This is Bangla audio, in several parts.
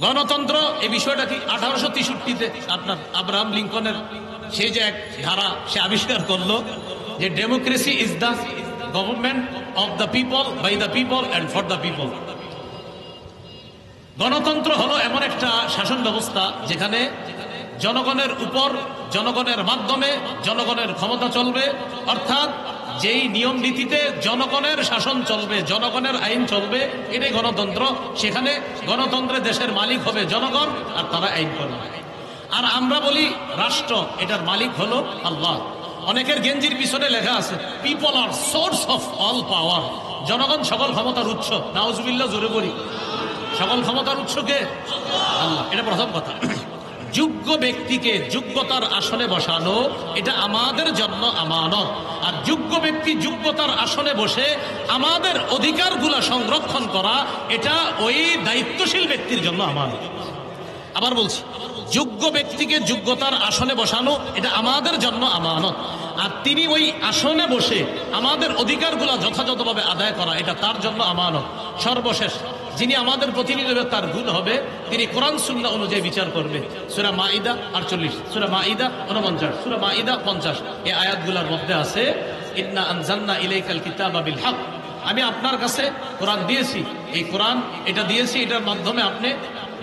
গণতন্ত্র এই বিষয়টা কি 1863-তে আপনার আব্রাহাম লিঙ্কনের সেই যে এক ধারা সে আবিষ্কার করলো যে democracy is the government of the people, by the people and for the people. গণতন্ত্র হলো এমন একটা শাসন ব্যবস্থা যেখানে জনগণের উপর, জনগণের মাধ্যমে জনগণের ক্ষমতা চলবে, অর্থাৎ যেই নিয়ম নীতিতে জনগণের শাসন চলবে, জনগণের আইন চলবে, এটাই গণতন্ত্র। সেখানে গণতন্ত্রে দেশের মালিক হবে জনগণ আর তারা আইন করবে। আর আমরা বলি রাষ্ট্র, এটার মালিক হলো আল্লাহ। অনেকের গেঞ্জির পিছনে লেখা আছে people are source of all power, জনগণ সকল ক্ষমতার উৎস। নাউজুবিল্লাহ, জোরে বলি। সকল ক্ষমতার উৎস কে? আল্লাহ। এটা প্রথম কথা। যোগ্য ব্যক্তিকে যোগ্যতার আসনে বসানো এটা আমাদের জন্য আমানত। আর যোগ্য ব্যক্তি যোগ্যতার আসনে বসে আমাদের অধিকারগুলা সংরক্ষণ করা এটা ওই দায়িত্বশীল ব্যক্তির জন্য আমানত। আবার বলছি, যোগ্য ব্যক্তিকে যোগ্যতার আসনে বসানো এটা আমাদের জন্য আমানত। আর তিনি ওই আসনে বসে আমাদের অধিকারগুলা যথাযথভাবে আদায় করা এটা তার জন্য আমানত। সর্বশেষ যিনি আমাদের প্রতিনিধি হবে তার গুণ হবে তিনি কোরআন সুন্নাহ অনুযায়ী বিচার করবে। সূরা মাঈদা 48, সূরা মাঈদা 49, সূরা মাঈদা 50 এই আয়াতগুলোর মধ্যে আছে ইন্না আনজালনা ইলাইকাল কিতাবা বিল হক। আমি আপনার কাছে কোরআন দিয়েছি, এই কোরআন এটা দিয়েছি, এটার মাধ্যমে আপনি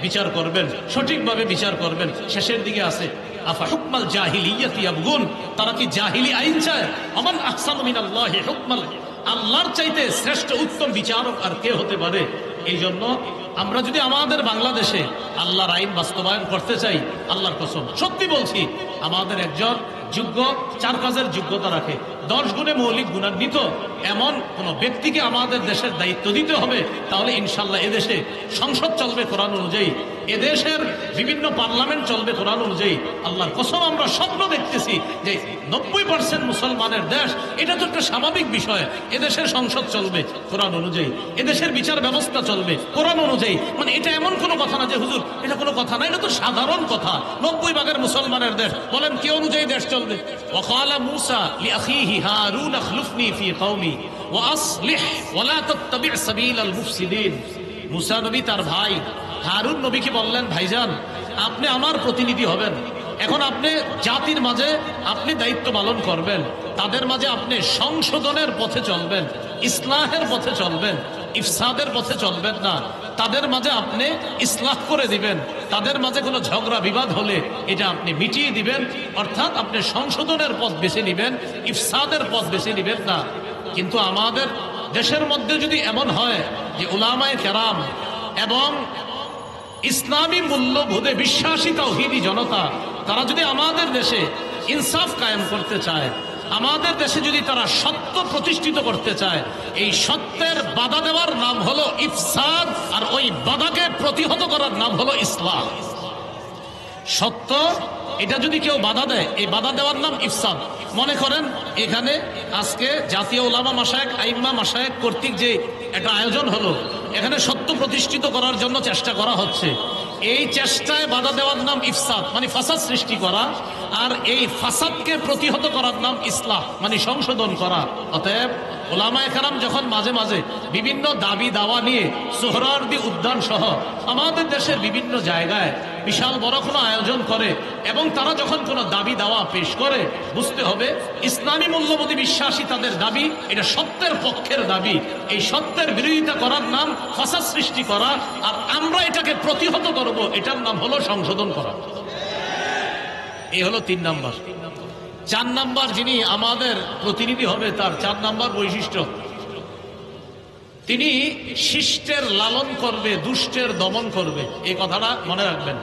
বিচার করবেন, সঠিকভাবে বিচার করবেন। শেষের দিকে আছে আফা হুকমাল জাহিলিয়াতি ইয়াবগুন, তারা কি জাহিলি আইন চায়? আমান আহসানু মিনাল্লাহি হুকমান, আল্লাহর চাইতে শ্রেষ্ঠ উত্তম বিচারক আর কে হতে পারে? এই জন্য আমরা যদি আমাদের বাংলাদেশে আল্লাহর আইন বাস্তবায়ন করতে চাই, আল্লাহর কসম সত্যি বলছি, আমাদের একজন যোগ্য, 4 কাজের যোগ্যতা রাখে, 10 গুণে মৌলিক গুণান্বিত এমন কোন ব্যক্তিকে আমাদের দেশের দায়িত্ব দিতে হবে। তাহলে ইনশাল্লাহ এদেশে সংসদ চলবে কোরআন অনুযায়ী, এদেশের বিভিন্ন পার্লামেন্ট চলবে কোরআন অনুযায়ী। আল্লাহর কসম আমরা স্বপ্ন দেখতেছি যে 90% মুসলমানের দেশ, এটা তো একটা স্বাভাবিক বিষয়। এদেশের সংসদ চলবে কোরআন অনুযায়ী, এদেশের বিচার ব্যবস্থা চলবে কোরআন অনুযায়ী। মানে এটা এমন কোনো কথা না যে হুজুর এটা কোনো কথা না, এটা তো সাধারণ কথা। 90% মুসলমানের দেশ, বলেন কি অনুযায়ী দেশ চলবে? ওয়াকালা মূসা লিআখিহি হারুন আখলুফনি ফি কওমি ওয়া আসলিহ ওয়া লা তাত্তাবি' সাবিলাল মুফসিদিন। মূসা নবী তার ভাই হারুন নবীকে বললেন, ভাইজান আপনি আমার প্রতিনিধি হবেন, এখন আপনি জাতির মাঝে আপনি দায়িত্ব পালন করবেন, তাদের মাঝে আপনি সংশোধনের পথে চলবেন, ইসলাহের পথে চলবেন, ইফসাদের পথে চলবেন না। তাদের মাঝে আপনি ইসলাহ করে দিবেন, তাদের মাঝে কোনো ঝগড়া বিবাদ হলে এটা আপনি মিটিয়ে দিবেন, অর্থাৎ আপনি সংশোধনের পথ বেছে নিবেন, ইফসাদের পথ বেছে নিবেন না। কিন্তু আমাদের দেশের মধ্যে যদি এমন হয় যে উলামায়ে কেরাম এবং ইসলামী মূল্যবোধে বিশ্বাসী তাওহীদি জনতা, তারা যদি আমাদের দেশে ইনসাফ কায়েম করতে চায়, আমাদের দেশে যদি তারা সত্য প্রতিষ্ঠিত করতে চায়, এই সত্যের বাধা দেওয়ার নাম হলো ইফসাদ, আর ওই বাধাকে প্রতিহত করার নাম হলো ইসলাম। সত্য এটা যদি কেউ বাধা দেয়, এই বাধা দেওয়ার নাম ইফসাদ। মনে করেন এখানে আজকে জাতীয় উলামা মাশায়েখ, আইম্মা মাশায়েখ কর্তৃক যে একটা আয়োজন হলো, এখানে সত্য প্রতিষ্ঠিত করার জন্য চেষ্টা করা হচ্ছে। এই চেষ্টায় বাধা দেওয়ার নাম ইফসাদ, মানে ফাসাদ সৃষ্টি করা, আর এই ফাসাদকে প্রতিহত করার নাম ইসলাহ, মানে সংশোধন করা। অতএব উলামায়ে কেরাম যখন মাঝে মাঝে বিভিন্ন দাবি দাওয়া নিয়ে সোহরাওয়ার্দী উদ্যান সহ আমাদের দেশের বিভিন্ন জায়গায় বিশাল বড় কোনো আয়োজন করে এবং তারা যখন কোনো দাবি দাওয়া পেশ করে, বুঝতে হবে ইসলামী মূল্যবোধে বিশ্বাসী তাদের দাবি এটা সত্যের পক্ষের দাবি। এই সত্যের বিরোধিতা করার নাম ফাসাদ সৃষ্টি করা, আর আমরা এটাকে প্রতিহত করব, এটার নাম হলো সংশোধন করা। এই হলো 3 নাম্বার। 4 নাম্বার যিনি আমাদের প্রতিনিধি হবে, তার 4 নাম্বার বৈশিষ্ট্য, তিনি শিষ্টের লালন করবে, দুষ্টের দমন করবে। এই কথাটা মনে রাখবেন।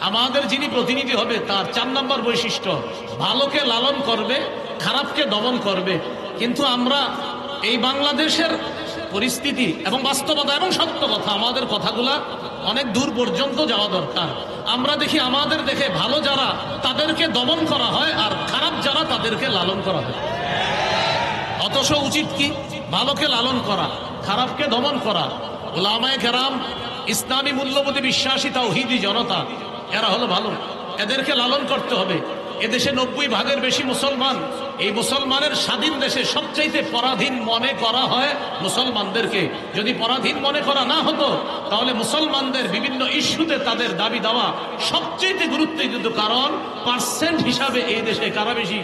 আমাদের যিনি প্রতিনিধি হবে তার 4 নাম্বার বৈশিষ্ট্য, ভালোকে লালন করবে, খারাপকে দমন করবে। কিন্তু আমরা এই বাংলাদেশের পরিস্থিতি এবং বাস্তবতা এবং সত্য কথা, আমাদের কথাগুলা অনেক দূর পর্যন্ত যাওয়া দরকার। আমরা দেখি আমাদের দেখে ভালো যারা তাদেরকে দমন করা হয়, আর খারাপ যারা তাদেরকে লালন করা হয়। অথচ উচিত কি? ভালোকে লালন করা, খারাপকে দমন করা। উলামায়ে কেরাম ইসলামী মূল্যবোধে বিশ্বাসী তাওহীদি জনতা, এরা হলো ভালো, এদেরকে লালন করতে হবে। এদেশে 90 ভাগের বেশি মুসলমান এই মুসলমানের স্বাধীন দেশে সবচাইতে পরাধীন মনে করা হয় মুসলমানদেরকে। যদি পরাধীন মনে করা না হতো তাহলে মুসলমানদের বিভিন্ন ইস্যুতে তাদের দাবি দেওয়া সবচাইতে গুরুত্ব দিত, কারণ পার্সেন্ট হিসাবে এই দেশে কারা বেশি।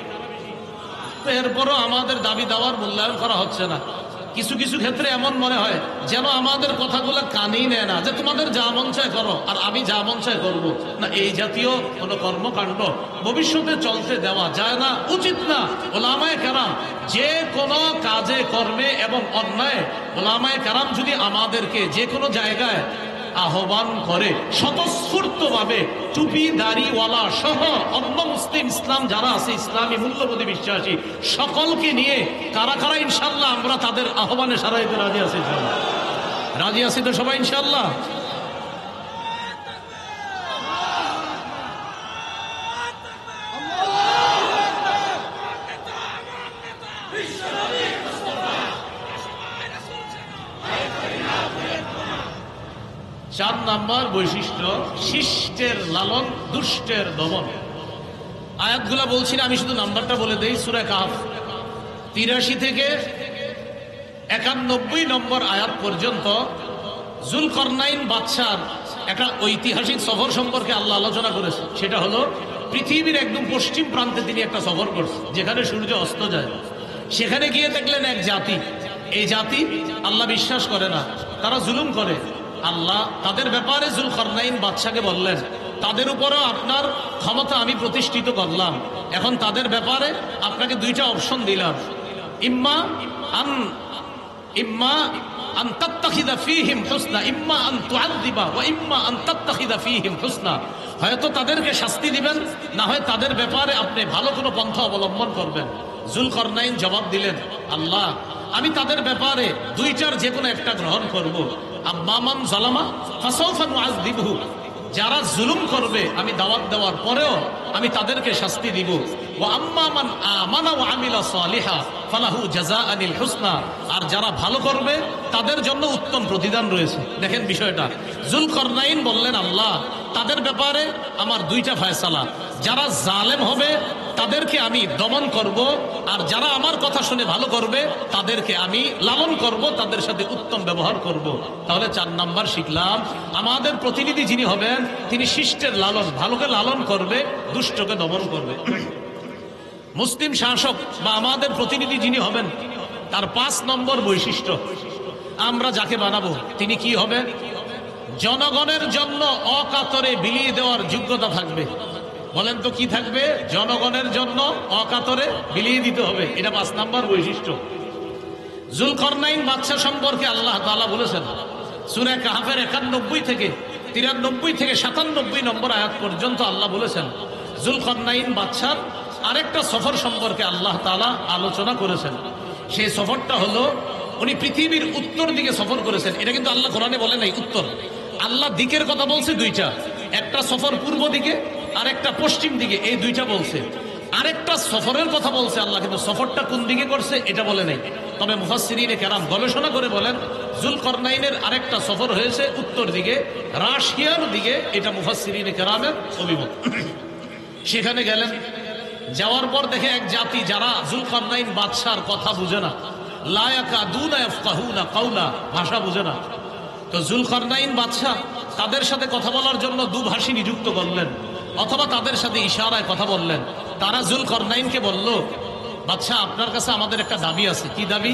এরপরও আমাদের দাবি দেওয়ার মূল্যায়ন করা হচ্ছে না। কিছু কিছু ক্ষেত্রে এমন মনে হয় যেন আমাদের কথাগুলো কানেই নেয় না, যে তোমাদের যা মন চায় করো আর আমি যা মন চায় করবো না। এই জাতীয় কোনো কর্মকাণ্ড ভবিষ্যতে চলতে দেওয়া যায় না, উচিত না। ওলামায়ে কেরাম যে কোনো কাজে কর্মে এবং অন্যায়, ওলামায়ে কেরাম যদি আমাদেরকে যে কোনো জায়গায় আহ্বান করে স্বতঃস্ফূর্তভাবে, টুপি দাড়িওয়ালা সহ অন্য মুসলিম ইসলাম যারা আছে, ইসলামী মূল্যবোধে বিশ্বাসী সকলকে নিয়ে কারা কারা ইনশাল্লাহ আমরা তাদের আহ্বানে সাড়া দিতে রাজি আছি? রাজি আছি তো সবাই ইনশাল্লাহ? চার নাম্বার বৈশিষ্ট্য, শিষ্টের লালন, দুষ্টের দমন। আয়াতগুলা বলছি না, আমি শুধু নাম্বারটা বলে দেই। সূরা কাহফ ৮৩ থেকে ৯১ নম্বর আয়াত পর্যন্ত যুলকরনাইন বাদশার একটা ঐতিহাসিক সফর সম্পর্কে আল্লাহ আলোচনা করেছে। সেটা হলো পৃথিবীর একদম পশ্চিম প্রান্তে তিনি একটা সফর করছেন, যেখানে সূর্য অস্ত যায়। সেখানে গিয়ে দেখলেন এক জাতি, এই জাতি আল্লাহ বিশ্বাস করে না, তারা জুলুম করে। আল্লাহ তাদের ব্যাপারে যুলকরনাইন বাদশাকে বললেন, তাদের উপরও আপনার ক্ষমতা আমি প্রতিষ্ঠিত করলাম, এখন তাদের ব্যাপারে আপনাকে দুইটা অপশন দিলাম, ইম্মা আন তাত্তাখিযা ফীহিম হুসনা, ইম্মা আন তুআযযিবা ওয়া ইম্মা আন তাত্তাখিযা ফীহিম হুসনা। হয়তো তাদেরকে শাস্তি দিবেন, না হয় তাদের ব্যাপারে আপনি ভালো কোনো পন্থা অবলম্বন করবেন। যুলকরনাইন জবাব দিলেন, আল্লাহ আমি তাদের ব্যাপারে দুইটার যে কোনো একটা গ্রহণ করব। আম্মা মান যালামা ফাসাউফা নুআযযিবহু, যারা জুলুম করবে আমি দাওয়াত দেওয়ার পরেও আমি তাদেরকে শাস্তি দিব। ওয়া আম্মা মান আমানা ওয়া আমিলা সালিহা ফালাহু জাযাআনিল হুসনা, আর যারা ভালো করবে তাদের জন্য উত্তম প্রতিদান রয়েছে। দেখেন বিষয়টা, যুলকরনাইন বললেন, আল্লাহ তাদের ব্যাপারে আমার দুইটা ফয়সালা, যারা জালেম হবে তাদেরকে আমি দমন করব, আর যারা আমার কথা শুনে ভালো করবে তাদেরকে আমি লালন করব, তাদের সাথে উত্তম ব্যবহার করব। তাহলে ৪ নাম্বার শিখলাম, আমাদের প্রতিনিধি যিনি হবেন তিনি শিষ্টের লালন, ভালোকে লালন করবে, দুষ্টকে দমন করবে। মুসলিম শাসক বা আমাদের প্রতিনিধি যিনি হবেন তার ৫ নম্বর বৈশিষ্ট্য, আমরা যাকে বানাবো তিনি কি হবে? জনগণের জন্য অকাতরে বিলিয়ে দেওয়ার যোগ্যতা থাকবে। বলেন তো কি থাকবে? জনগণের জন্য অকাতরে বিলিয়ে দিতে হবে, এটা ৫ নাম্বার বৈশিষ্ট্য। যুলকরনাইন বাদশা সম্পর্কে আল্লাহ তাআলা বলেছেন সূরা কাহফের ৯১ থেকে ৯৩ থেকে ৯৭ নম্বর আয়াত পর্যন্ত আল্লাহ বলেছেন যুলকরনাইন বাদশার আরেকটা সফর সম্পর্কে আল্লাহ তাআলা আলোচনা করেছেন। সেই সফরটা হলো উনি পৃথিবীর উত্তর দিকে সফর করেছেন। এটা কিন্তু আল্লাহ কোরআনে বলে নাই উত্তর, আল্লাহ দিকের কথা বলছে দুইটা, একটা সফর পূর্ব দিকে আর একটা পশ্চিম দিকে, এই দুইটা বলছে। আরেকটা সফরের কথা বলছে আল্লাহ, কিন্তু সফরটা কোন দিকে করছে এটা বলে নাই। তবে মুফাসসিরিনে কেরাম গবেষণা করে বলেন যুলকরনাইনের আরেকটা সফর হয়েছে উত্তর দিকে, রাশিয়ার দিকে, এটা মুফাসসিরিনে কেরামের অভিমত। সেখানে গেলেন, যাওয়ার পর দেখে এক জাতি যারা যুলকরনাইন বাদশার কথা বুঝে না, লা ইয়াকাদুনা ইয়াফকাহুনা কাওলা, ভাষা বুঝে না। তো যুলকরনাইন বাদশা তাদের সাথে কথা বলার জন্য দুভাষী নিযুক্ত করলেন, অথবা তাদের সাথে ইশারায় কথা বললেন। তারা যুলকরনাইনকে বলল, বাদশা আপনার কাছে আমাদের একটা দাবি আছে। কি দাবি?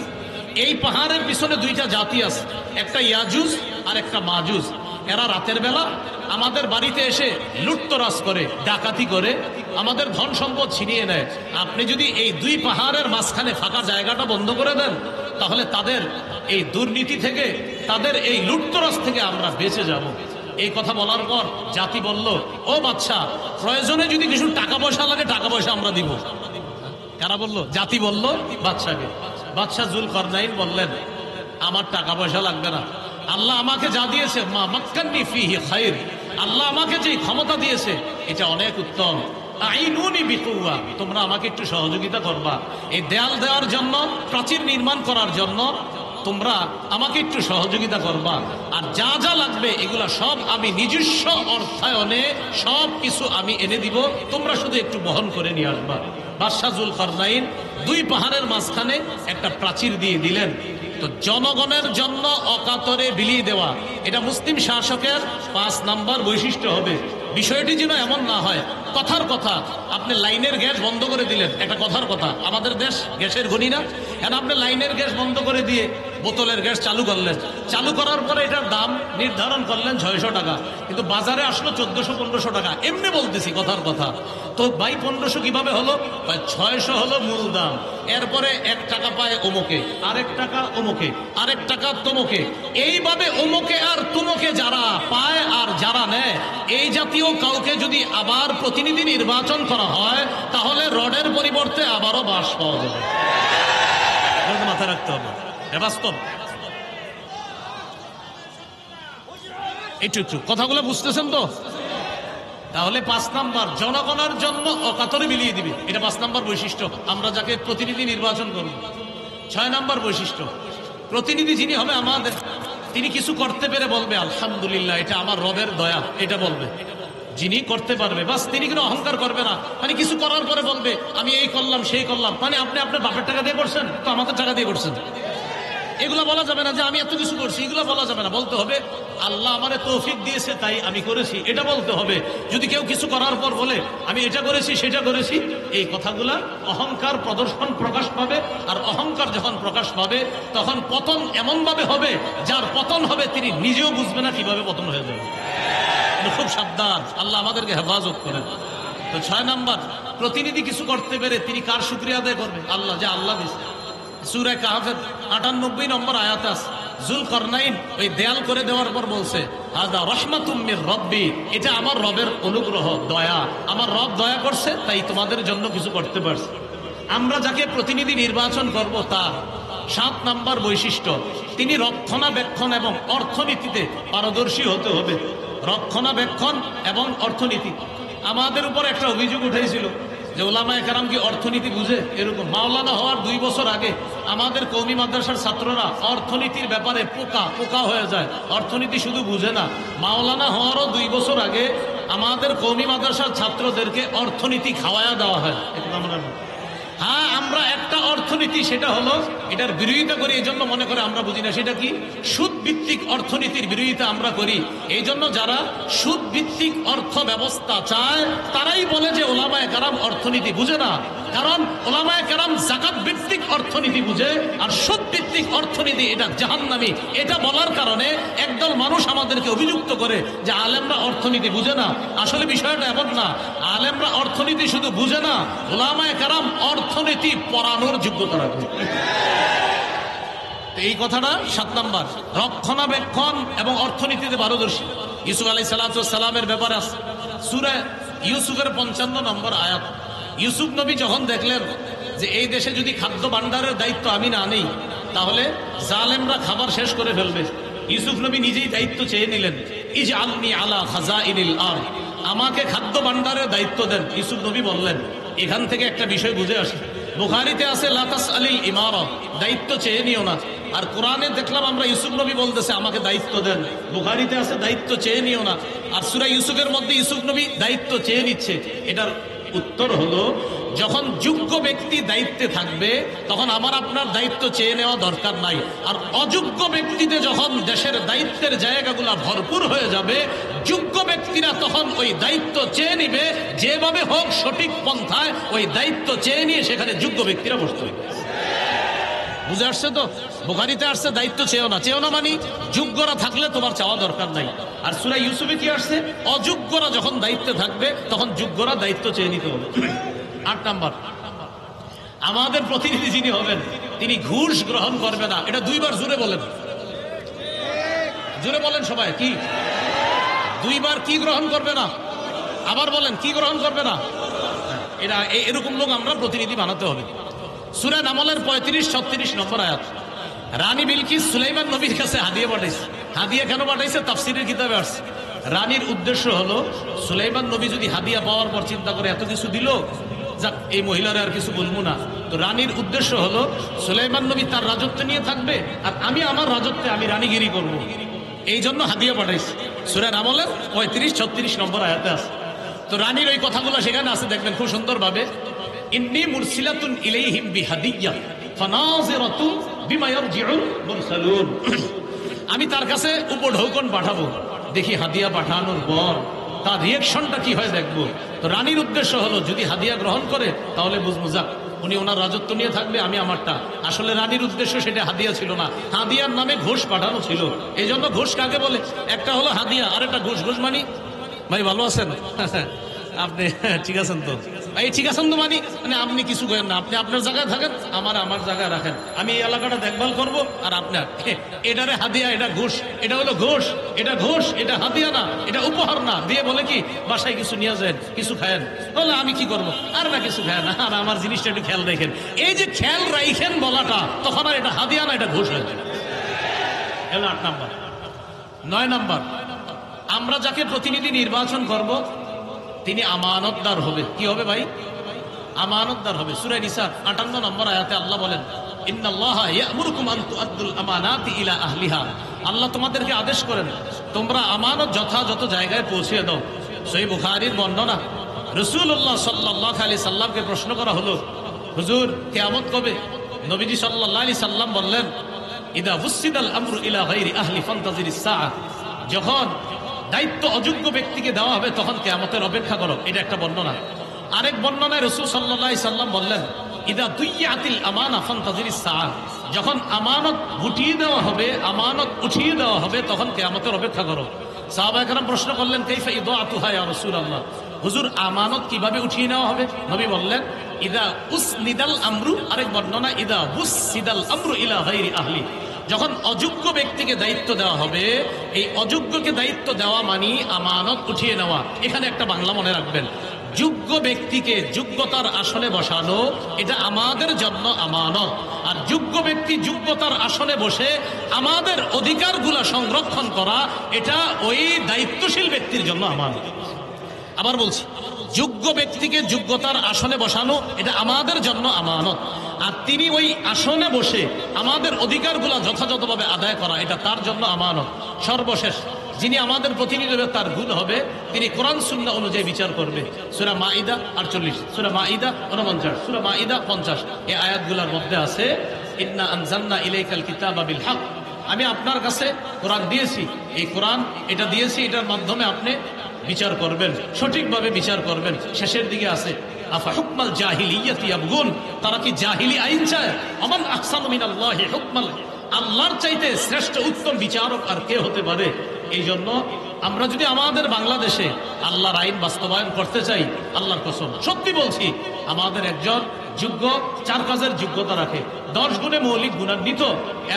এই পাহাড়ের পিছনে দুইটা জাতি আছে, একটা ইয়াজুজ আর একটা মাজুজ। এরা রাতের বেলা আমাদের বাড়িতে এসে লুটতরাজ করে, ডাকাতি করে, আমাদের ধন সম্পদ ছিনিয়ে নেয়। আপনি যদি এই দুই পাহাড়ের মাঝখানে ফাঁকা জায়গাটা বন্ধ করে দেন, তাহলে তাদের এই দুর্নীতি থেকে, তাদের এই লুটতরাজ থেকে আমরা বেঁচে যাব। এই কথা বলার পর জাতি বলল, ও বাদশা, প্রয়োজনে যদি কিছু টাকা পয়সা লাগে টাকা পয়সা আমরা দিব। কারা বলল? জাতি বলল বাদশাকে। বাদশা যুলকরনাইন বললেন, আমার টাকা পয়সা লাগবে না, আল্লাহ আমাকে যা দিয়েছে, মা মাক্কান্নি ফিহি খায়র, আল্লাহ আমাকে যে ক্ষমতা দিয়েছে এটা অনেক উত্তম। আইনুনি বিকুওয়া, তোমরা আমাকে একটু সহযোগিতা করবা, এই দেয়াল দেওয়ার জন্য, প্রাচীর নির্মাণ করার জন্য তোমরা আমাকে একটু সহযোগিতা করবা, আর যা যা লাগবে এগুলা সব আমি নিজস্ব অর্থায়নে সব কিছু আমি এনে দিব, তোমরা শুধু একটু বহন করে নিয়ে আসবা। বাদশাহ জুলকারনাইন দুই পাহাড়ের মাঝখানে একটা প্রাচীর দিয়ে দিলেন। তো জনগণের জন্য অকাতরে বিলিয়ে দেওয়া, এটা মুসলিম শাসকের 5 নাম্বার বৈশিষ্ট্য হবে। বিষয়টি যেন এমন না হয় কথার কথা আপনি লাইনের গ্যাস বন্ধ করে দিলেন, একটা কথার কথা, আমাদের দেশ গ্যাসের গণি না, এখন আপনি লাইনের গ্যাস বন্ধ করে দিয়ে বোতলের গ্যাস চালু করলেন, চালু করার পরে এটার দাম নির্ধারণ করলেন 600 টাকা, কিন্তু বাজারে আসলো 1400-1500 টাকা, এমনি বলতেছি কথার কথা। তো ভাই 1500 কিভাবে হলো? 600 হলো মূল দাম, এরপরে 1 টাকা পায় অমুকে, আরেক টাকা অমুকে, আরেক টাকা তমুকে, এইভাবে অমুকে আর তুমুকে যারা পায় আর যারা নেয়, এই জাতীয় কাউকে যদি আবার প্রতিনিধি নির্বাচন করা হয় তাহলে রডের পরিবর্তে আবারও বাঁশ পাওয়া যাবে। মাথায় রাখতে হবে, বাস্তব। একটু কথাগুলো বুঝতেছেন তো? তাহলে 5 নাম্বার, জনগণের জন্য অকাতরে বিলিয়ে দিবে, এটা 5 নাম্বার বৈশিষ্ট্য আমরা যাকে প্রতিনিধি নির্বাচন করব। 6 নাম্বার বৈশিষ্ট্য, প্রতিনিধি যিনি হবে আমাদের, তিনি কিছু করতে পেরে বলবে আলহামদুলিল্লাহ এটা আমার রবের দয়া, এটা বলবে। যিনি করতে পারবে বাস, তিনি কিন্তু অহংকার করবে না, মানে কিছু করার পরে বলবে আমি এই করলাম সেই করলাম, মানে আপনি আপনার বাপের টাকা দিয়ে করছেন তো আমাদের টাকা দিয়ে করছেন, এগুলো বলা যাবে না যে আমি এত কিছু করছি, এগুলো বলা যাবে না। বলতে হবে আল্লাহ আমারে তৌফিক দিয়েছে তাই আমি করেছি, এটা বলতে হবে। যদি কেউ কিছু করার পর বলে আমি এটা করেছি সেটা করেছি, এই কথাগুলা অহংকার প্রদর্শন প্রকাশ পাবে। আর অহংকার যখন প্রকাশ পাবে তখন পতন এমন ভাবে হবে, যার পতন হবে তিনি নিজেও বুঝবে না কিভাবে পতন হয়ে যাবে। খুব সাবধান, আল্লাহ আমাদেরকে হেফাজত করেন। তো 6 নাম্বার, প্রতিনিধি কিছু করতে পেরে তিনি কার শুকরিয়া আদায় করবে? আল্লাহ, যে আল্লাহ দিয়েছে। সূরা কাহফের 98 নম্বর আয়াতে আছে, জুলকারনাইন ওই দেয়াল করে দেওয়ার পর বলছে হাদা রাহমাতুম মির রব্বি, এটা আমার রবের অনুগ্রহ, দয়া, আমার রব দয়া করছে তাই তোমাদের জন্য কিছু করতে পারছে। আমরা যাকে প্রতিনিধি নির্বাচন করব তার 7 নাম্বার বৈশিষ্ট্য, তিনি রক্ষণাবেক্ষণ এবং অর্থনীতিতে পারদর্শী হতে হবে। রক্ষণাবেক্ষণ এবং অর্থনীতি, আমাদের উপর একটা অভিযোগ উঠেছিল যে ওলামায়ে কেরাম কি অর্থনীতি বুঝে? এরকম মাওলানা হওয়ার 2 বছর আগে আমাদের কওমি মাদ্রাসার ছাত্ররা অর্থনীতির ব্যাপারে পোকা হয়ে যায়, অর্থনীতি শুধু বুঝে না। মাওলানা হওয়ারও 2 বছর আগে আমাদের কওমি মাদ্রাসার ছাত্রদেরকে অর্থনীতি খাওয়ায়া দেওয়া হয়। হ্যাঁ, আমরা একটা অর্থনীতি, সেটা হলো এটার বিরোধিতা করি, এই জন্য মনে করে আমরা বুঝি না। সেটা কি? সুদ ভিত্তিক অর্থনীতির বিরোধিতা আমরা করি। এই জন্য যারা সুদ ভিত্তিক অর্থ ব্যবস্থা চায় তারাই বলে যে ওলামায়ে কেরাম অর্থনীতি বুঝে না, কারণ ওলামায়ে কেরাম যাকাত ভিত্তিক অর্থনীতি বুঝে, আর সুদ ভিত্তিক অর্থনীতি এটা জাহান্নামী। এটা বলার কারণে একদল মানুষ আমাদেরকে অভিযুক্ত করে যে আলেমরা অর্থনীতি বুঝে না। আসলে বিষয়টা এমন না, আলেমরা অর্থনীতি শুধু বুঝে না, ওলামায়ে কেরাম অর্থনীতি পড়ানোর যোগ্যতা রাখে। এই কথাটা 7 নাম্বার, রক্ষণাবেক্ষণ এবং অর্থনীতিতে পারদর্শী। ইউসুফ আলাইহিস সালামের ব্যাপারে আছে সূরা ইউসুফের 55 নম্বর আয়াত। ইউসুফ নবী যখন দেখলেন যে এই দেশে যদি খাদ্য ভান্ডারের দায়িত্ব আমি না নেই তাহলে জালেমরা খাবার শেষ করে ফেলবে, ইউসুফ নবী নিজেই দায়িত্ব চেয়ে নিলেন, ইজআলনি আলা খাজাইনিল আরদ, আমাকে খাদ্য ভান্ডারের দায়িত্ব দেন। ইউসুফ নবী বললেন, এখান থেকে একটা বিষয় বুঝে আসে, বুখারীতে আছে লা তাসআলিল ইমারা, দায়িত্ব চেয়ে নিও না। আর কোরআনে দেখলাম আমরা ইউসুফ নবী বলতেছে আমাকে দায়িত্ব দেন, বুখারীতে আছে দায়িত্ব চেয়ে নিও না। আর সূরা ইউসুফের মধ্যে ইউসুফ নবী দায়িত্ব চেয়ে নিচ্ছে। এটার উত্তর হলো, যখন যোগ্য ব্যক্তি দায়িত্বে থাকবে তখন আমার আপনার দায়িত্ব চেয়ে নেওয়া দরকার নাই। আর অযোগ্য ব্যক্তিতে যখন দেশের দায়িত্বের জায়গাগুলা ভরপুর হয়ে যাবে, যোগ্য ব্যক্তিরা তখন ওই দায়িত্ব চেয়ে নিবে, যেভাবে হোক সঠিক পন্থায় ওই দায়িত্ব চেয়ে নিয়ে সেখানে যোগ্য ব্যক্তিরা বসতে হবে। বুঝে আসছে তো? বুখারীতে আসছে দায়িত্ব চেয়েও না, চেয়েও না মানে যোগ্যরা থাকলে তোমার চাওয়া দরকার নাই। আর সূরা ইউসুফে কি আসছে? অযোগ্যরা যখন দায়িত্বে থাকবে তখন যোগ্যরা দায়িত্ব চেয়ে নিতে হবে। 8 নাম্বার, আমাদের প্রতিনিধি যিনি হবেন তিনি ঘুষ গ্রহণ করবে না। এটা 2 বার জোরে বলেন, জোরে বলেন সবাই, কি 2 বার কি গ্রহণ করবে না? আবার বলেন, কি গ্রহণ করবে না? এটা এরকম লোক আমরা প্রতিনিধি বানাতে হবে। সূরা নামলের 35-36 নম্বর আয়াত। রানী বিলকিস সুলাইমান নবীর কাছে হাদিয়া পাঠাইছে। হাদিয়া কেন পাঠাইছে? তাফসীরের কিতাবে আসছে। রানীর উদ্দেশ্য হলো, সুলাইমান নবী যদি হাদিয়া পাওয়ার পর চিন্তা করে এত কিছু দিল, যাক এই মহিলারা আর কিছু বলবো না। তো রানীর উদ্দেশ্য হলো সুলাইমান নবী তার রাজত্ব নিয়ে থাকবে আর আমি আমার রাজত্বে আমি রানীগিরি করব। এই জন্য হাদিয়া পাঠাইছে। সূরা নামলের 35-36 নম্বর আয়াতে আছে। তো রানীর ওই কথাগুলো সেখানে আছে, দেখবেন খুব সুন্দরভাবে। ইন্নী মুরসিলাতুন ইলাইহিম বিহাদিয়্যাহ ফানাযিরাতুন বিমা ইয়ারজিউল মুরসালুন। আমি তার কাছে উপঢৌকন পাঠাবো, দেখি হাদিয়া পাঠানোর পর তার রিয়াকশনটা কি হয় দেখবো। তো রানীর উদ্দেশ্য হলো যদি হাদিয়া গ্রহণ করে তাহলে বুঝবো যাক উনি ওনার রাজত্ব নিয়ে থাকবে, আমি আমারটা। আসলে রানীর উদ্দেশ্য সেটা হাদিয়া ছিল না, হাদিয়ার নামে ঘোষ পাঠানো ছিল। এই জন্য ঘোষ কাকে বলে? একটা হলো হাদিয়া আর একটা ঘোষ। ঘোষ মানি ভাই ভালো আছেন আপনি? ঠিক আছেন তো ভাই? ঠিক আছেন তো মানে আপনি কিছু করেন না, আপনি আপনার জায়গায় থাকেন, আমার জায়গায় রাখেন, আমি এই এলাকাটা দেখভাল করবো আর আপনার এটারে হাদিয়া, এটা ঘোষ, এটা হলো ঘোষ, এটা ঘোষ, এটা হাদিয়া না, এটা উপহার না। দিয়ে বলে কি বাসায় কিছু নিয়ে যান, কিছু খায়েন, বলে আমি কি করবো, আর না কিছু খায় না, আর আমার জিনিসটা একটু খেয়াল রাখেন। এই যে খেয়াল রাখেন বলাটা তখন আর এটা হাদিয়া না, এটা ঘোষ হয়ে যায়। 8 নাম্বার। 9 নাম্বার, আমরা যাকে প্রতিনিধি নির্বাচন করব তিনি আমানতদার হবে। কি হবে ভাই? আমানতদার হবে। সূরা নিসা 58 নম্বর আয়াতে আল্লাহ বলেন, ইন্নাল্লাহা ইয়া'মুরুকুম আন তু'আদ্দুল আমানাতি ইলা আহলিহা। আল্লাহ তোমাদেরকে আদেশ করেন তোমরা আমানত যথাযথ জায়গায় পৌঁছে দাও। সহিহ বুখারীর বর্ণনা, রাসূলুল্লাহ সাল্লাল্লাহু আলাইহি সাল্লামকে প্রশ্ন করা হলো, হুজুর কিয়ামত কবে? নবীজি সাল্লাল্লাহু আলাইহি সাল্লাম বললেন, ইদা ফুসিদাল আমরু ইলা গায়রি আহলি ফান্তাজিরিস সাআ। যখন দায়িত্ব অযোগ্য ব্যক্তিকে দেওয়া হবে তখন কিয়ামতের অপেক্ষা করো। এটা একটা বর্ণনা। আরেক বর্ণনায় রাসূল সাল্লাল্লাহু আলাইহি সাল্লাম বললেন, ইদা দুইয়াতিল আমানা ফান্তাজিরিস সাআ। যখন আমানত গুটিয়ে দেওয়া হবে, আমানত উঠিয়ে দেওয়া হবে তখন কিয়ামতের অপেক্ষা করো। সাহাবায়ে কেরাম প্রশ্ন করলেন, কাইফা ইদাআতুহা ইয়া রাসূলুল্লাহ, হুজুর আমানত কিভাবে উঠিয়ে নেওয়া হবে? নবী বললেন, ইদা উসনিদাল আমরু, আরেক বর্ণনা ইদা বুসিদাল আমরু ইলা গায়রি আহলি। যখন অযোগ্য ব্যক্তিকে দায়িত্ব দেওয়া হবে, এই অযোগ্যকে দায়িত্ব দেওয়া মানে আমানত উঠিয়ে নেওয়া। এখানে একটা বাংলা মনে রাখবেন, যোগ্য ব্যক্তিকে যোগ্যতার আসনে বসানো এটা আমাদের জন্য আমানত, আর যোগ্য ব্যক্তি যোগ্যতার আসনে বসে আমাদের অধিকারগুলা সংরক্ষণ করা এটা ওই দায়িত্বশীল ব্যক্তির জন্য আমানত। আবার বলছি, যোগ্য ব্যক্তিকে যোগ্যতার আসনে বসানো এটা আমাদের জন্য আমানত, আর তিনি ওই আসনে বসে আমাদের অধিকারগুলা যথাযথভাবে আদায় করা এটা তার জন্য আমানত। সর্বশেষ যিনি আমাদের প্রতিনিধি হবে তার গুণ হবে তিনি কোরআন সুন্নাহ অনুযায়ী বিচার করবে। সূরা মাইদা 48, সূরা মাইদা 49, সূরা মাইদা 50 এই আয়াতগুলোর মধ্যে আছে, ইন্না আনজালনা ইলাইকাল কিতাবা বিল হক। আমি আপনার কাছে কোরআন দিয়েছি, এই কোরআন এটা দিয়েছি, এটার মাধ্যমে আপনি বিচার করবেন, সঠিকভাবে বিচার করবেন। শেষের দিকে আছে, আফা হুকমাল জাহিলিয়াতি ইয়াবগুন, তারা কি জাহিলি আইন চায়? আমান আহসানু মিনাল্লাহি হুকমান, আল্লাহর চাইতে শ্রেষ্ঠ উত্তম বিচারক আর কে হতে পারে? এই জন্য আমরা যদি আমাদের বাংলাদেশে আল্লাহর আইন বাস্তবায়ন করতে চাই, আল্লাহর কসম সত্যি বলছি, আমাদের একজন যোগ্য, 4 কাজের যোগ্যতা রাখে, 10 গুণে মৌলিক গুণান্বিত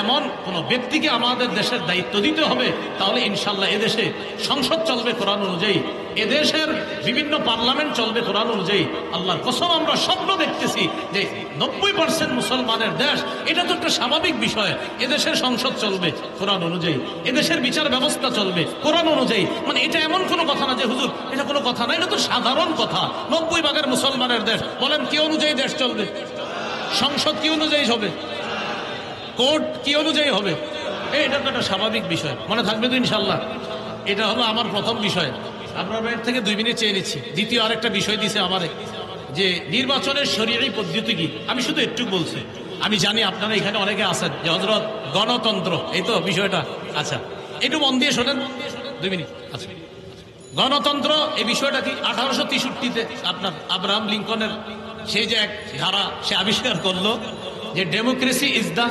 এমন কোন ব্যক্তিকে আমাদের দেশের দায়িত্ব দিতে হবে। তাহলে ইনশাল্লাহ এদেশে সংসদ চলবে কোরআন অনুযায়ী, এদেশের বিভিন্ন পার্লামেন্ট চলবে কোরআন অনুযায়ী। আল্লাহর কসম আমরা স্বপ্ন দেখতেছি যে 90% মুসলমানের দেশ, এটা তো একটা স্বাভাবিক বিষয়। এদেশের সংসদ চলবে কোরআন অনুযায়ী, এদেশের বিচার ব্যবস্থা চলবে কোরআন অনুযায়ী। মানে এটা এমন কোনো কথা না যে হুজুর এটা কোনো কথা না, এটা তো সাধারণ কথা। 90% মুসলমানের দেশ, বলেন কি অনুযায়ী দেশ চলবে? সংসদ কি অনুযায়ী হবে? কোর্ট কি অনুযায়ী হবে? এটা তো একটা স্বাভাবিক বিষয়, মনে থাকবে তো ইনশাল্লাহ। এটা হলো আমার প্রথম বিষয়। আপনার বাইরে থেকে 2 মিনিট চেয়ে নিচ্ছি। দ্বিতীয় আরেকটা বিষয় দিছে আমারে, যে নির্বাচনের শরীয়ী পদ্ধতি কি। আমি শুধু একটু বলছি, আমি জানি আপনারা এখানে অনেকে আছেন যে হযরত গণতন্ত্র, এই তো বিষয়টা। আচ্ছা একটু মন দিয়ে শোনেন 2 মিনিট। আচ্ছা, গণতন্ত্র এই বিষয়টা কি? 1863-তে আপনার আব্রাহাম লিঙ্কনের সেই যে এক ধারা সে আবিষ্কার করলো যে democracy is the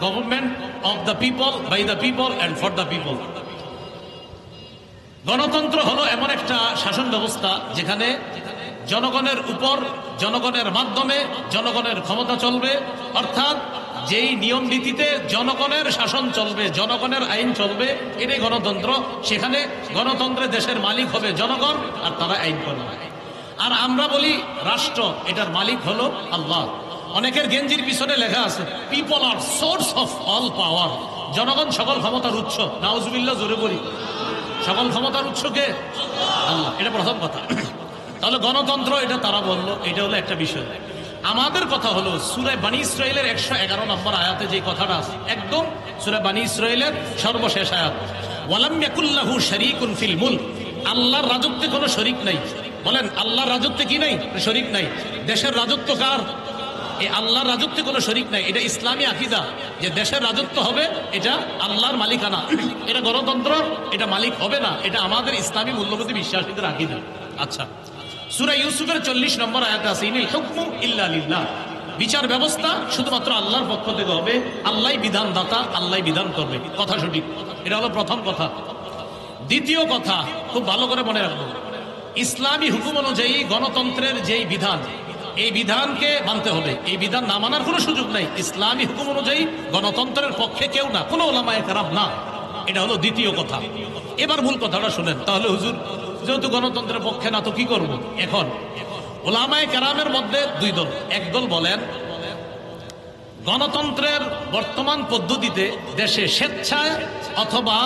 government of the people, by the people and for the people. গণতন্ত্র হলো এমন একটা শাসন ব্যবস্থা যেখানে জনগণের উপর, জনগণের মাধ্যমে জনগণের ক্ষমতা চলবে, অর্থাৎ যেই নিয়ম নীতিতে জনগণের শাসন চলবে, জনগণের আইন চলবে, এটাই গণতন্ত্র। সেখানে গণতন্ত্রের দেশের মালিক হবে জনগণ আর তারা আইন করবে। আর আমরা বলি রাষ্ট্র, এটার মালিক হলো আল্লাহ। অনেকের গেঞ্জির পিছনে লেখা আছে people are source of all power, জনগণ সকল ক্ষমতার উৎস। নাউজুবিল্লাহ, জোরে বলি, সকল ক্ষমতার উৎস কে? আল্লাহ। এটা প্রথম কথা। তাহলে গণতন্ত্র এটা তারা বললো, এটা হলো একটা বিষয়। আমাদের কথা হলো সূরা বানী ইসরাঈলের 111 নম্বর আয়াতে যে কথাটা আছে, একদম সূরা বানী ইসরাঈলের সর্বশেষ আয়াত, ওয়ালাম ইয়াকুল্লাহু শারীকুন ফিল মুলক, আল্লাহর রাজত্বে কোনো শরীক নাই। বলেন আল্লাহর রাজত্বে কি নাই? শরীক নাই। দেশের রাজত্ব কার? এই আল্লাহর রাজত্বে কোনো শরীক নাই। এটা ইসলামী আকীদা যে দেশের রাজত্ব হবে এটা আল্লাহর মালিকানা, এটা গণতন্ত্র, এটা মালিক হবে না। এটা আমাদের ইসলামী মূল্যবোধে বিশ্বাসীদের আকীদা। আচ্ছা, সূরা ইউসুফের 40 নম্বর আয়াতে আছে ইনিল হুকমু ইল্লা লিল্লাহ, বিচার ব্যবস্থা শুধুমাত্র আল্লাহর পক্ষ থেকে হবে, আল্লাহই বিধানদাতা, আল্লাহই বিধান করবে। কথা সঠিক, এটা হলো প্রথম কথা। দ্বিতীয় কথা খুব ভালো করে মনে রাখবো, ইসলামী হুকুম অনুযায়ী গণতন্ত্রের যেই বিধান, এই বিধানকে মানতে হবে। এই বিধান না মানার কোনো সুযোগ নাই। ইসলামী হুকুম অনুযায়ী গণতন্ত্রের পক্ষে কেউ না, কোনো ওলামায়ে কেরাম না। এটা হলো দ্বিতীয় কথা। এবার মূল কথাটা শুনেন। তাহলে হুজুর যেহেতু গণতন্ত্রের পক্ষে না তো কি করব? এখন ওলামায়ে কেরামের মধ্যে দুই দল। একদল বলেন গণতন্ত্রের বর্তমান পদ্ধতিতে দেশে স্বেচ্ছায় অথবা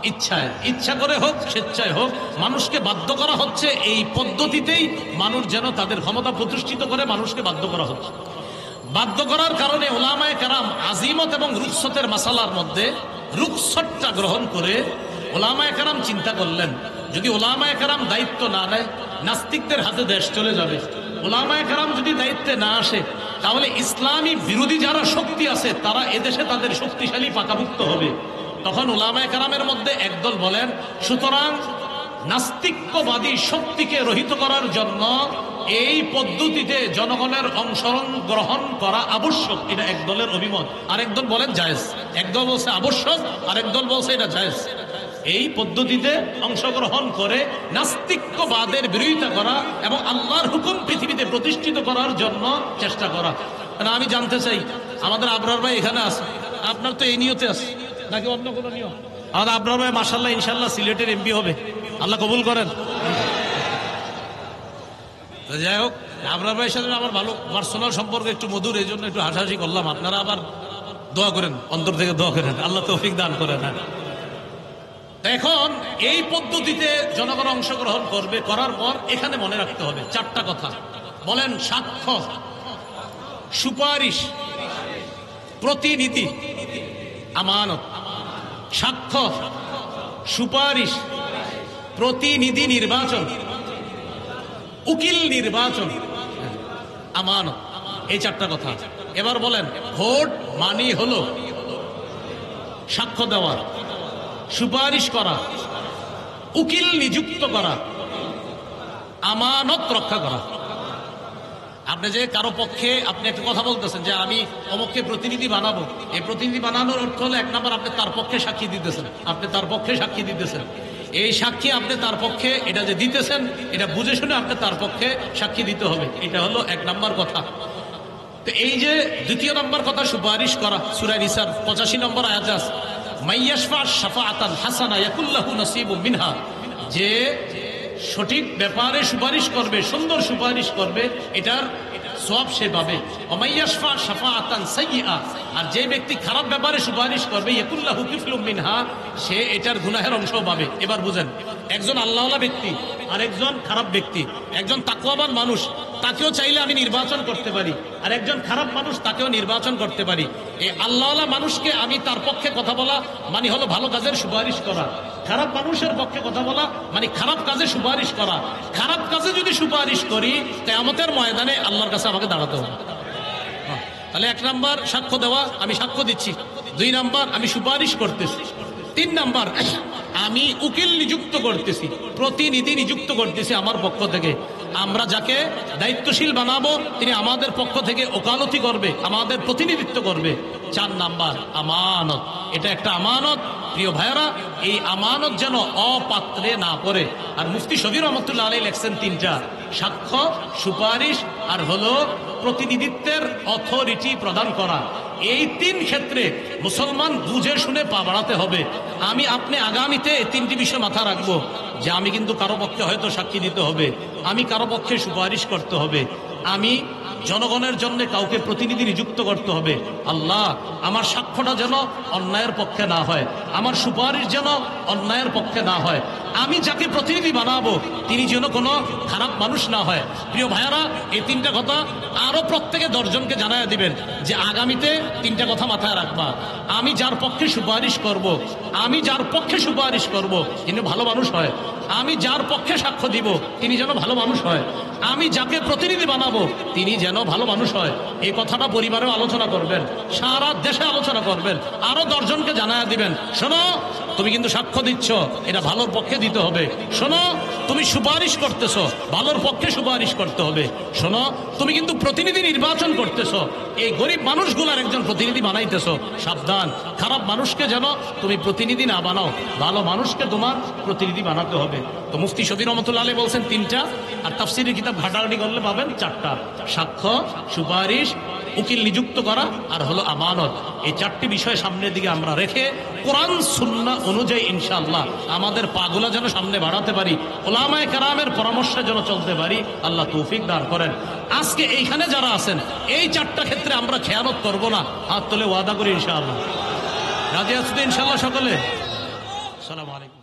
ইচ্ছায়, ইচ্ছা করে হোক স্বেচ্ছায় হোক, মানুষকে বাধ্য করা হচ্ছে। এই পদ্ধতিতেই মানুষ যেন তাদের ক্ষমতা প্রতিষ্ঠিত করে, মানুষকে বাধ্য করা হচ্ছে। বাধ্য করার কারণে ওলামায়ে কেরাম আজিমত এবং রুখসতের মাসালার মধ্যে রুখসতটা গ্রহণ করে ওলামায়ে কেরাম চিন্তা করলেন, যদি ওলামায়ে কেরাম দায়িত্ব না নেয় নাস্তিকদের হাতে দেশ চলে যাবে। ওলামায়ে কেরাম যদি দায়িত্বে না আসে তাহলে ইসলামী বিরোধী যারা শক্তি আছে তারা এদেশে তাদের শক্তিশালী পাকাভুক্ত হবে। তখন ওলামায়ে কেরামের মধ্যে একদল বলেন সুতরাং নাস্তিক্যবাদী শক্তিকে রহিত করার জন্য এই পদ্ধতিতে জনগণের অংশগ্রহণ করা আবশ্যক। এটা এক দলের অভিমত। আরেক দল বলেন জায়েজ। একদল বলছে আবশ্যক, আরেক দল বলছে এটা জায়েজ। এই পদ্ধতিতে অংশগ্রহণ করে নাস্তিক্যবাদের বিরোধিতা করা এবং আল্লাহর হুকুম পৃথিবীতে প্রতিষ্ঠিত করার জন্য চেষ্টা করা। আমি জানতে চাই, আমাদের আবরার ভাই এখানে আছে, আপনার তো এই নিয়তে আছে নাকি অন্য কোনো নিয়ম? আমাদের আবরার ভাই মাশাআল্লাহ ইনশাআল্লাহ সিলেটের এমপি হবে, আল্লাহ কবুল করেন। যাই হোক, আবরার ভাইয়ের সাথে আমার ভালো পার্সোনাল সম্পর্ক একটু মধুর, এই জন্য একটু হাসাহাসি করলাম। আপনারা আবার দোয়া করেন, অন্তর থেকে দোয়া করেন, আল্লাহ তৌফিক দান করেন। এখন এই পদ্ধতিতে জনগণ অংশগ্রহণ করবে, করার পর এখানে মনে রাখতে হবে চারটা কথা। বলেন সাক্ষ্য, সুপারিশ, প্রতিনিধি, আমানত। সাক্ষ্য, সুপারিশ, প্রতিনিধি নির্বাচন, উকিল নির্বাচন, আমানত, এই চারটা কথা। এবার বলেন ভোট মানি হলো সাক্ষ্য দেওয়া, সুপারিশ করা, উকিল নিযুক্ত করা, আমানত রক্ষা করা। আপনি যে কারো পক্ষে আপনি একটা কথা বলতেছেন যে আমি অমুককে প্রতিনিধি বানাবো, এই প্রতিনিধি বানানোর অর্থ হলো এক নম্বর আপনি তার পক্ষে সাক্ষী দিতেছেন, আপনি তার পক্ষে সাক্ষী দিতেছেন। এই সাক্ষী আপনি তার পক্ষে এটা যে দিতেছেন এটা বুঝে শুনে আপনি তার পক্ষে সাক্ষী দিতে হবে। এটা হলো এক নম্বর কথা। তো এই যে দ্বিতীয় নম্বর কথা সুপারিশ করা, সূরা নিসার 85 নম্বর আয়াতে আছে মাইয়াশফা শাফাআতান হাসানা ইয়াকুল্লাহু নাসিবুম মিনহা, যে সঠিক ব্যাপারে সুপারিশ করবে, সুন্দর সুপারিশ করবে, এটার সওয়াব সে পাবে। ওমাইয়াশফা শাফাআতান সাইয়্যিআ, আর যে ব্যক্তি খারাপ ব্যাপারে সুপারিশ করবে ইয়াকুল্লাহু কিফলুম মিনহা, সে এটার গুনাহের অংশও পাবে। এবার বুঝেন, একজন আল্লাহওয়ালা ব্যক্তি আর একজন খারাপ ব্যক্তি, একজন তাকওয়াবান মানুষ তাকেও চাইলে আমি নির্বাচন করতে পারি, আর একজন খারাপ মানুষ তাকেও নির্বাচন করতে পারি। এই আল্লাহওয়ালা মানুষকে আমি তার পক্ষে কথা বলা মানে হলো ভালো কাজের সুপারিশ করা, খারাপ মানুষের পক্ষে কথা বলা মানে খারাপ কাজে সুপারিশ করা। খারাপ কাজে যদি সুপারিশ করি কিয়ামতের ময়দানে আল্লাহর কাছে আমাকে দাঁড়াতে হবে। তাহলে এক নাম্বার সাক্ষ্য দেওয়া, আমি সাক্ষ্য দিচ্ছি। দুই নাম্বার আমি সুপারিশ করতেছি। তিন নাম্বার আমি উকিল নিযুক্ত করতেছি, প্রতিনিধি নিযুক্ত করতেছি আমার পক্ষ থেকে। আমরা যাকে দায়িত্বশীল বানাবো তিনি আমাদের পক্ষ থেকে ওকালতি করবে, আমাদের প্রতিনিধিত্ব করবে। চার নাম্বার আমানত, এটা একটা আমানত। প্রিয় ভাইয়েরা, এই আমানত যেন অপাত্রে না পড়ে। আর মুফতি শফি রহমতুল্লাহ আলাইহি লেখছেন তিনটা: সাক্ষ্য, সুপারিশ আর হলো প্রতিনিধিত্বের অথরিটি প্রদান করা। এই তিন ক্ষেত্রে মুসলমান বুঝে শুনে পা বাড়াতে হবে। আমি আপনি আগামীতে এই তিনটি বিষয় মাথা রাখবো যে আমি কিন্তু কারো পক্ষে হয়তো সাক্ষী দিতে হবে, আমি কারো পক্ষে সুপারিশ করতে হবে, আমি জনগণের জন্য কাউকে প্রতিনিধি নিযুক্ত করতে হবে। আল্লাহ, আমার সাক্ষ্যটা যেন অন্যায়ের পক্ষে না হয়, আমার সুপারিশ যেন অন্যায়ের পক্ষে না হয়, আমি যাকে প্রতিনিধি বানাবো তিনি যেন কোনো খারাপ মানুষ না হয়। প্রিয় ভাইয়ারা, এই তিনটা কথা আরো প্রত্যেকে 10 জনকে জানায় দিবেন যে আগামীতে তিনটা কথা মাথায় রাখবা। আমি যার পক্ষে সুপারিশ করব, আমি যার পক্ষে সুপারিশ করব তিনি ভালো মানুষ হয়, আমি যার পক্ষে সাক্ষ্য দিব তিনি যেন ভালো মানুষ হয়, আমি যাকে প্রতিনিধি বানাবো তিনি যেন ভালো মানুষ হয়। এই কথাটা পরিবারেও আলোচনা করবেন, সারা দেশে আলোচনা করবেন, আরো 10 জনকে জানায়া দিবেন, শোনো তুমি কিন্তু সাক্ষ্য দিচ্ছ, এটা ভালোর পক্ষে দিতে হবে। শোনো তুমি সুপারিশ করতেছো, ভালোর পক্ষে সুপারিশ করতে হবে। শোনো তুমি কিন্তু প্রতিনিধি নির্বাচন করতেছো, এই গরিব মানুষগুলার একজন প্রতিনিধি বানাইতেছো, সাবধান খারাপ মানুষকে যেন তুমি প্রতিনিধি না বানাও, ভালো মানুষকে তোমার প্রতিনিধি বানাতে হবে। তো মুফতি শফি রহমতুল্লাহ আলাইহি বলছেন 3টা, আর তাফসীরের কিতাব ঘাটাঘাটি করলে পাবেন 4টা, সাক্ষ্য, সুপারিশ, উকিল নিযুক্ত করা, আর হলো আমানত। এই 4টি বিষয় সামনের দিকে আমরা রেখে কোরআন সুন্নাহ অনুযায়ী ইনশাআল্লাহ আমাদের পাগুলা যেন সামনে বাড়াতে পারি, উলামায়ে কেরামের পরামর্শে যেন চলতে পারি, আল্লাহ তৌফিক দান করেন। আজকে এইখানে যারা আছেন এই 4টা ক্ষেত্রে আমরা খেয়ানত করব না, হাত তুলে ওয়াদা করি ইনশাআল্লাহ। রাজি আছেন ইনশাআল্লাহ সকলে? আসসালামু আলাইকুম।